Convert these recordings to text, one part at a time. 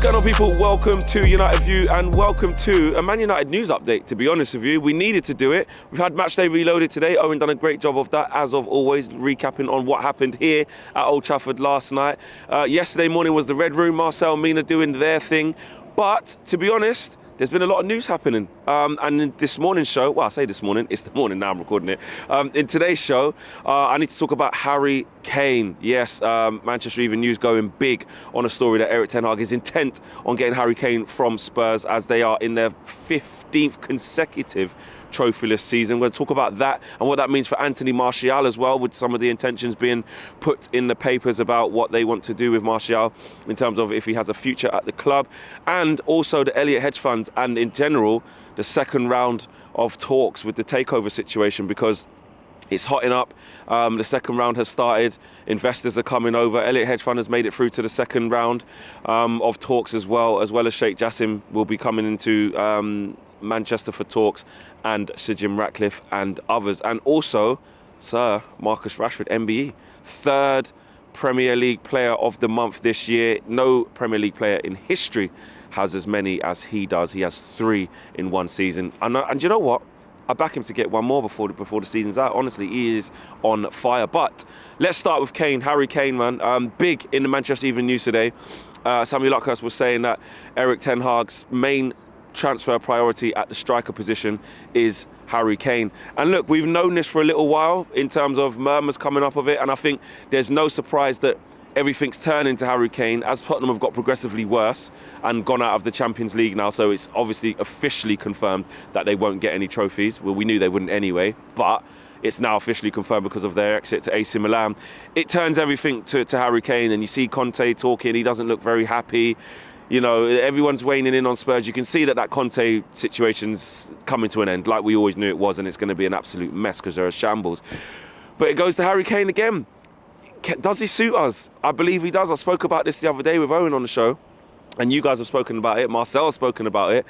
going on, people? Welcome to United View and welcome to a Man United news update. To be honest with you, we needed to do it. We've had Matchday Reloaded today. Owen done a great job of that, as of always, recapping on what happened here at Old Trafford last night. Yesterday morning was the Red Room, Marcel, Mina doing their thing. But to be honest, there's been a lot of news happening. And in this morning's show, well, I say this morning, it's the morning now I'm recording it. In today's show, I need to talk about Harry Kane. Yes, Manchester Evening News going big on a story that Erik ten Hag is intent on getting Harry Kane from Spurs as they are in their 15th consecutive trophyless season. We're going to talk about that and what that means for Anthony Martial as well, with some of the intentions being put in the papers about what they want to do with Martial in terms of if he has a future at the club, and also the Elliott hedge funds and in general the second round of talks with the takeover situation, because it's hotting up. The second round has started. Investors are coming over. Elliott hedge fund has made it through to the second round of talks as well as Sheikh Jassim will be coming into Manchester for talks, and Sir Jim Ratcliffe and others, and also Sir Marcus Rashford, MBE, third Premier League player of the month this year. No Premier League player in history has as many as he does. He has 3 in one season, and you know what? I back him to get one more before the season's out. Honestly, he is on fire. But let's start with Kane, Harry Kane, man. Big in the Manchester Evening News today. Samuel Luckhurst was saying that Erik ten Hag's main transfer priority at the striker position is Harry Kane. And look, we've known this for a little while in terms of murmurs coming up of it, and I think there's no surprise that everything's turning to Harry Kane as Tottenham have got progressively worse and gone out of the Champions League now, so it's obviously officially confirmed that they won't get any trophies. Well, we knew they wouldn't anyway, but it's now officially confirmed because of their exit to AC Milan. It turns everything to Harry Kane, and you see Conte talking, he doesn't look very happy. You know, everyone's waning in on Spurs. You can see that Conte situation's coming to an end, like we always knew it was, and it's going to be an absolute mess because there are shambles. But it goes to Harry Kane again. Does he suit us? I believe he does. I spoke about this the other day with Owen on the show, and you guys have spoken about it. Marcel has spoken about it,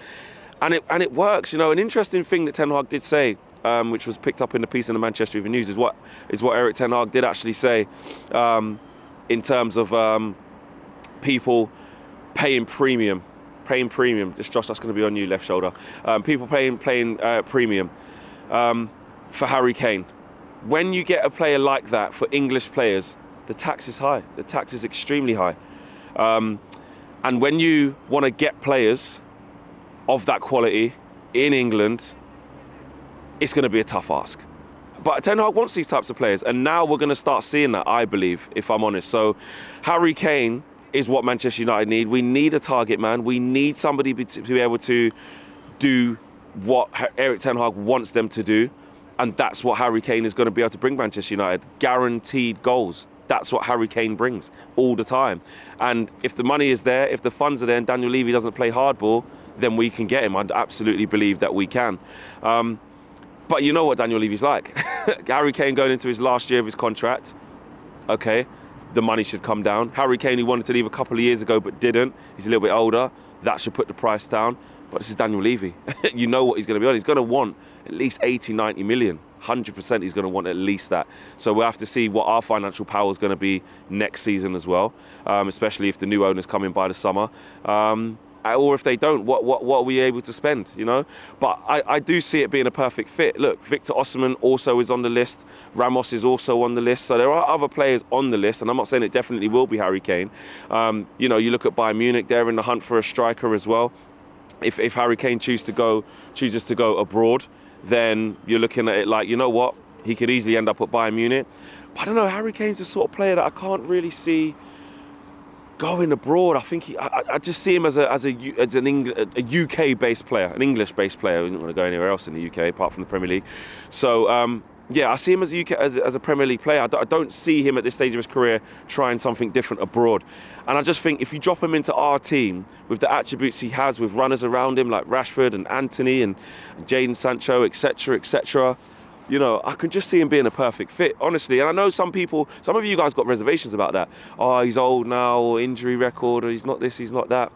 and it works. You know, an interesting thing that Ten Hag did say, which was picked up in the piece in the Manchester Evening News, is what Erik ten Hag did actually say in terms of people paying premium. This, Josh, that's going to be on you, left shoulder. People paying premium for Harry Kane. When you get a player like that for English players, the tax is high. The tax is extremely high. And when you want to get players of that quality in England, it's going to be a tough ask. But Ten Hag wants these types of players, and now we're going to start seeing that, I believe, if I'm honest. So Harry Kane is what Manchester United need. We need a target man. We need somebody to be able to do what Erik ten Hag wants them to do. And that's what Harry Kane is going to be able to bring Manchester United. Guaranteed goals. That's what Harry Kane brings all the time. And if the money is there, if the funds are there, and Daniel Levy doesn't play hardball, then we can get him. I absolutely believe that we can. But you know what Daniel Levy's like. Harry Kane going into his last year of his contract. Okay, the money should come down. Harry Kane, who wanted to leave a couple of years ago but didn't. He's a little bit older. That should put the price down. But this is Daniel Levy. You know what he's going to be on. He's going to want at least 80, 90 million. 100% he's going to want at least that. So we'll have to see what our financial power is going to be next season as well, especially if the new owners come in by the summer. Or if they don't, what are we able to spend, you know? But I do see it being a perfect fit. Look, Victor Osimhen also is on the list. Ramos is also on the list. So there are other players on the list, and I'm not saying it definitely will be Harry Kane. You know, you look at Bayern Munich, they're in the hunt for a striker as well. If Harry Kane chooses to go abroad, then you're looking at it like, you know what, he could easily end up at Bayern Munich. But I don't know, Harry Kane's the sort of player that I can't really see going abroad. I think I just see him as a UK-based player, an English-based player. He doesn't want to go anywhere else in the UK apart from the Premier League. So yeah, I see him as a Premier League player. I don't see him at this stage of his career trying something different abroad. And I just think if you drop him into our team with the attributes he has, with runners around him like Rashford and Anthony and Jadon Sancho, etc., etc., you know, I can just see him being a perfect fit, honestly. And I know some of you guys got reservations about that. Oh, he's old now, or injury record, or he's not this, he's not that.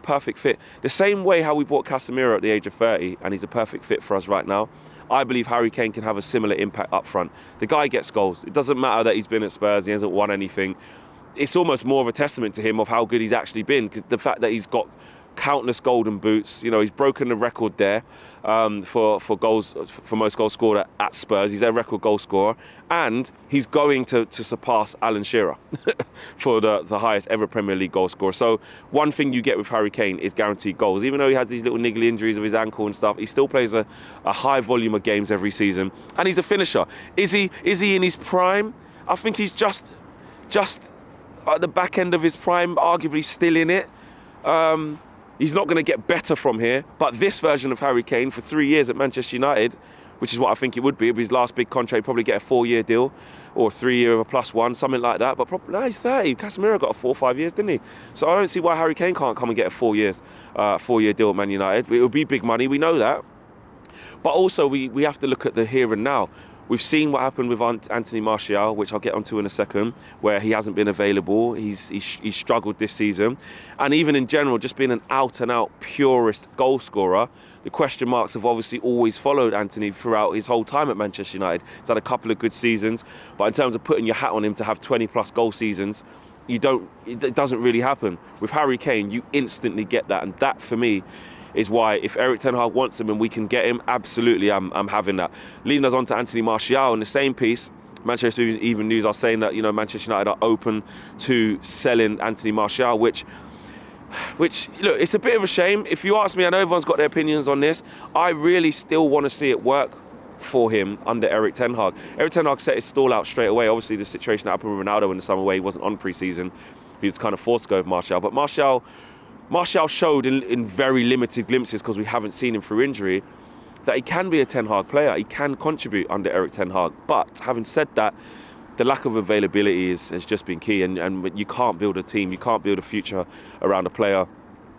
Perfect fit. The same way how we bought Casemiro at the age of 30, and he's a perfect fit for us right now. I believe Harry Kane can have a similar impact up front. The guy gets goals. It doesn't matter that he's been at Spurs, he hasn't won anything. it's almost more of a testament to him of how good he's actually been. 'Cause the fact that he's got countless golden boots, you know, he's broken the record there for goals, for most goals scored at Spurs. He's their record goal scorer, and he's going to surpass Alan Shearer for the highest ever Premier League goal scorer. So one thing you get with Harry Kane is guaranteed goals. Even though he has these little niggly injuries of his ankle and stuff, he still plays a high volume of games every season, and he's a finisher. Is he in his prime? I think he's just at the back end of his prime, arguably still in it. He's not going to get better from here, but this version of Harry Kane for 3 years at Manchester United, which is what I think it would be. It'd be his last big contract, he'd probably get a 4-year deal or 3-year of a +1, something like that. But probably, no, he's 30. Casemiro got a 4 or 5 years, didn't he? So I don't see why Harry Kane can't come and get a 4-year deal at Man United. It would be big money, we know that. But also we have to look at the here and now. We've seen what happened with Anthony Martial, which I'll get onto in a second, where he hasn't been available. He's struggled this season. And even in general, just being an out-and-out purist goal scorer, the question marks have obviously always followed Anthony throughout his whole time at Manchester United. He's had a couple of good seasons, but in terms of putting your hat on him to have 20+ goal seasons, it doesn't really happen. With Harry Kane, you instantly get that, and that for me is why, if Erik ten Hag wants him and we can get him, absolutely, I'm having that. Leading us on to Anthony Martial, in the same piece, Manchester Evening News are saying that, you know, Manchester United are open to selling Anthony Martial, which look, it's a bit of a shame. If you ask me, I know everyone's got their opinions on this. I really still want to see it work for him under Erik ten Hag. Erik ten Hag set his stall out straight away. Obviously, the situation that happened with Ronaldo in the summer where he wasn't on pre-season, he was kind of forced to go with Martial. But Martial showed in very limited glimpses, because we haven't seen him through injury, that he can be a Ten Hag player. He can contribute under Erik ten Hag. But having said that, the lack of availability has just been key. And you can't build a team, you can't build a future around a player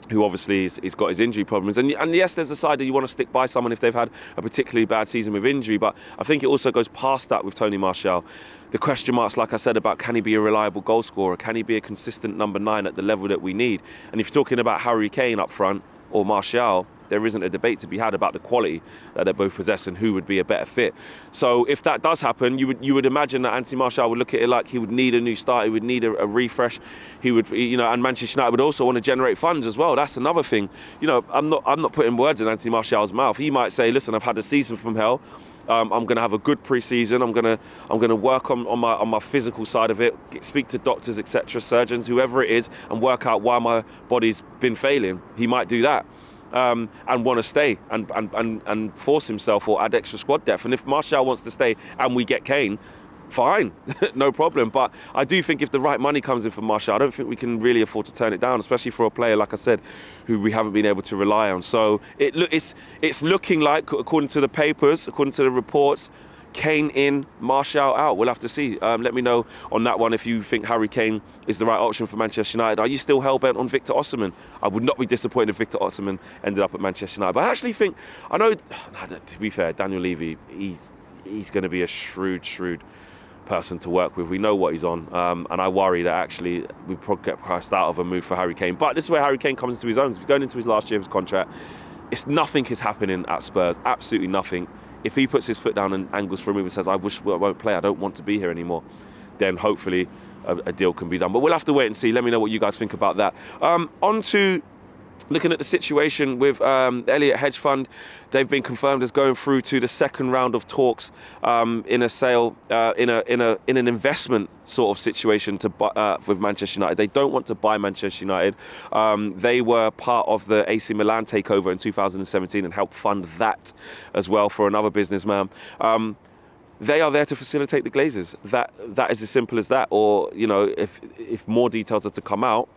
who obviously he's got his injury problems. And yes, there's a side that you want to stick by someone if they've had a particularly bad season with injury, but I think it also goes past that with Tony Martial. The question marks, like I said, about can he be a reliable goal scorer? Can he be a consistent number 9 at the level that we need? And if you're talking about Harry Kane up front or Martial, there isn't a debate to be had about the quality that they both possess and who would be a better fit. So if that does happen, you would imagine that Anthony Martial would look at it like he would need a new start, he would need a refresh, he would, you know, and Manchester United would also want to generate funds as well. That's another thing. You know, I'm not putting words in Anthony Martial's mouth. He might say, listen, I've had a season from hell. I'm going to have a good pre-season. I'm going to work on my physical side of it, speak to doctors, etc., surgeons, whoever it is, and work out why my body's been failing. He might do that. And want to stay and force himself or add extra squad depth. And if Martial wants to stay and we get Kane, fine, no problem. But I do think if the right money comes in for Martial, I don't think we can really afford to turn it down, especially for a player, like I said, who we haven't been able to rely on. So it's looking like, according to the papers, according to the reports, Kane in, Martial out. We'll have to see. Let me know on that one if you think Harry Kane is the right option for Manchester United. Are you still hell-bent on Victor Osimhen? I would not be disappointed if Victor Osimhen ended up at Manchester United. But I actually think, I know, to be fair, Daniel Levy, he's going to be a shrewd person to work with. We know what he's on, and I worry that actually we probably get priced out of a move for Harry Kane. But this is where Harry Kane comes into his own. He's going into his last year of his contract. Nothing is happening at Spurs, absolutely nothing. If he puts his foot down and angles for a move and says, I won't play, I don't want to be here anymore, then hopefully a deal can be done. But we'll have to wait and see. Let me know what you guys think about that. On to looking at the situation with Elliott Hedge Fund. They've been confirmed as going through to the second round of talks in a sale, in an investment sort of situation with Manchester United. They don't want to buy Manchester United. They were part of the AC Milan takeover in 2017 and helped fund that as well for another businessman. They are there to facilitate the Glazers. That is as simple as that. Or, you know, if more details are to come out,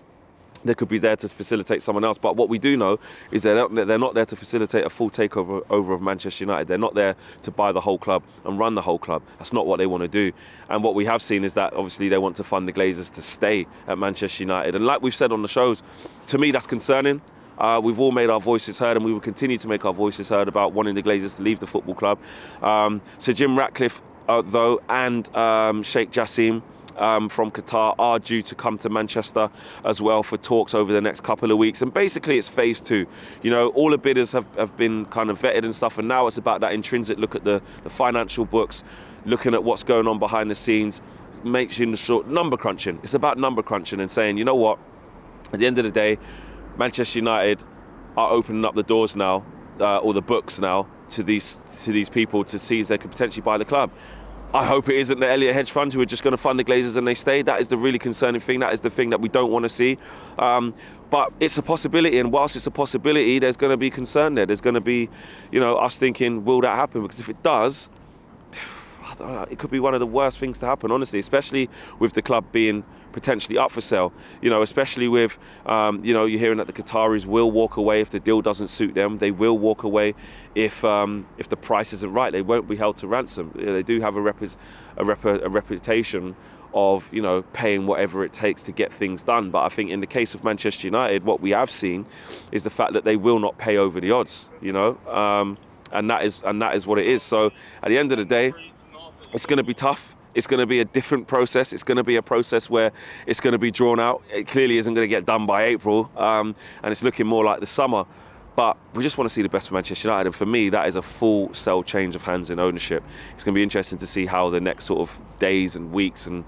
they could be there to facilitate someone else. But what we do know is they're not there to facilitate a full takeover of Manchester United. They're not there to buy the whole club and run the whole club. That's not what they want to do. And what we have seen is that obviously they want to fund the Glazers to stay at Manchester United. And like we've said on the shows, to me that's concerning. We've all made our voices heard, and we will continue to make our voices heard about wanting the Glazers to leave the football club. So Jim Ratcliffe, though, and Sheikh Jassim from Qatar are due to come to Manchester as well for talks over the next couple of weeks. And basically it's phase 2. You know, all the bidders have been kind of vetted and stuff, and now it's about that intrinsic look at the financial books, looking at what's going on behind the scenes, making sure, number crunching. It's about number crunching and saying, you know what, at the end of the day, Manchester United are opening up the doors now, or the books now, to these people to see if they could potentially buy the club. I hope it isn't the Elliott hedge fund who are just going to fund the Glazers and they stay. That is the really concerning thing. That is the thing that we don't want to see. But it's a possibility, and whilst it's a possibility, there's going to be concern there. There's going to be, you know, us thinking, will that happen? Because if it does, I don't know, it could be one of the worst things to happen, honestly, especially with the club being potentially up for sale. You know, especially with, you know, you're hearing that the Qataris will walk away if the deal doesn't suit them. They will walk away if the price isn't right. They won't be held to ransom. You know, they do have a reputation of, you know, paying whatever it takes to get things done. But I think in the case of Manchester United, what we have seen is the fact that they will not pay over the odds. You know, and that is what it is. So at the end of the day, it's going to be tough. It's going to be a different process. It's going to be a process where it's going to be drawn out. It clearly isn't going to get done by April, and it's looking more like the summer. But we just want to see the best for Manchester United, and for me, that is a full sell change of hands in ownership. It's going to be interesting to see how the next sort of days and weeks and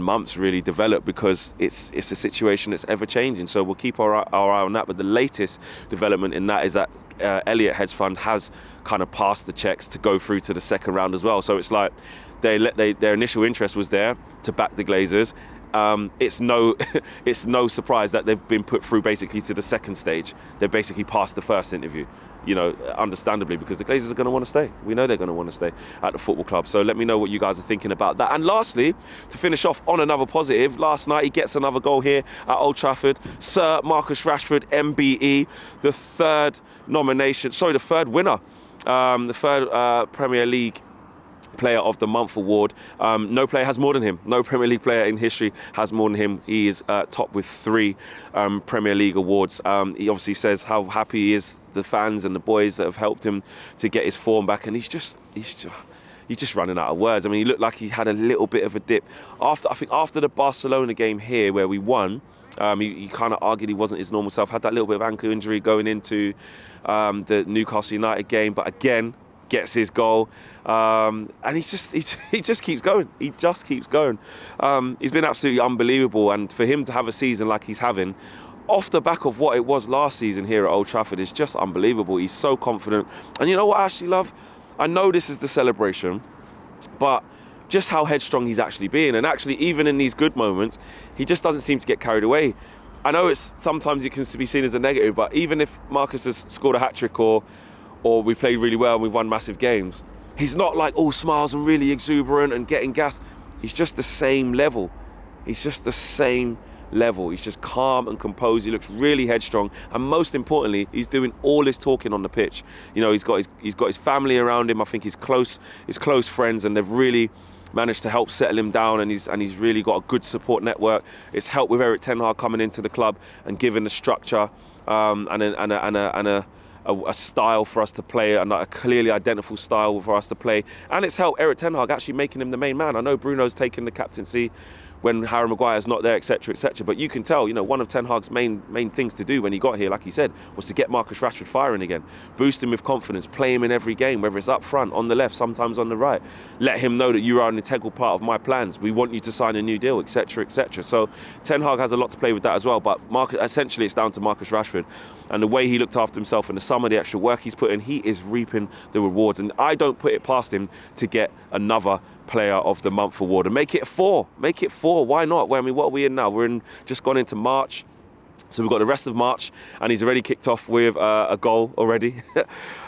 months really develop, because it's a situation that's ever changing. So we'll keep our eye on that. But the latest development in that is that Elliott hedge fund has kind of passed the checks to go through to the second round as well. So it's like their initial interest was there to back the Glazers. It's no surprise that they've been put through basically to the second stage. They've basically passed the first interview, you know, understandably, because the Glazers are going to want to stay. We know they're going to want to stay at the football club. So let me know what you guys are thinking about that. And lastly, to finish off on another positive, last night he gets another goal here at Old Trafford. Sir Marcus Rashford, MBE, the third winner, the third Premier League Player of the Month award. No player has more than him. No Premier League player in history has more than him. He is top with 3 Premier League awards. He obviously says how happy he is, the fans and the boys that have helped him to get his form back, and he's just running out of words. I mean, he looked like he had a little bit of a dip I think after the Barcelona game here where we won. He kind of argued he wasn't his normal self. Had that little bit of ankle injury going into the Newcastle United game, but again, gets his goal, and he just keeps going. He just keeps going. He's been absolutely unbelievable, and for him to have a season like he's having, off the back of what it was last season here at Old Trafford, is just unbelievable. He's so confident, and you know what I actually love? I know this is the celebration, but just how headstrong he's actually being, and actually even in these good moments, he just doesn't seem to get carried away. I know it's sometimes it can be seen as a negative, but even if Marcus has scored a hat-trick or we played really well and we've won massive games, he's not like all smiles and really exuberant and getting gas. He's just the same level. He's just the same level. He's just calm and composed. He looks really headstrong, and most importantly, he's doing all his talking on the pitch. You know, he's got his family around him. I think his close friends, and they've really managed to help settle him down, and he's really got a good support network. It's helped with Erik ten Hag coming into the club and giving the structure and a style for us to play, and a clearly identifiable style for us to play. And it's helped Erik ten Hag actually making him the main man. I know Bruno's taken the captaincy when Harry Maguire's not there, etc., etc. But you can tell, you know, one of Ten Hag's main things to do when he got here, like he said, was to get Marcus Rashford firing again, boost him with confidence, play him in every game, whether it's up front, on the left, sometimes on the right. Let him know that you are an integral part of my plans. We want you to sign a new deal, etc., etc. So Ten Hag has a lot to play with that as well. But essentially, it's down to Marcus Rashford, and the way he looked after himself in the summer, the extra work he's put in, he is reaping the rewards. And I don't put it past him to get another Player of the Month award and make it 4. Make it 4. Why not? Well, I mean, what are we in now? We're just gone into March. So we've got the rest of March, and he's already kicked off with a goal already.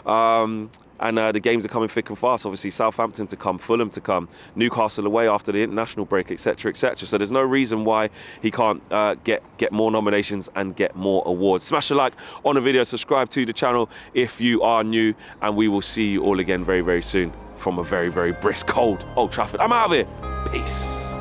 And the games are coming thick and fast. Obviously, Southampton to come, Fulham to come, Newcastle away after the international break, etc., etc. So there's no reason why he can't get more nominations and get more awards. Smash a like on the video, subscribe to the channel if you are new, and we will see you all again very, very soon from a very, very brisk, cold Old Trafford. I'm out of here. Peace.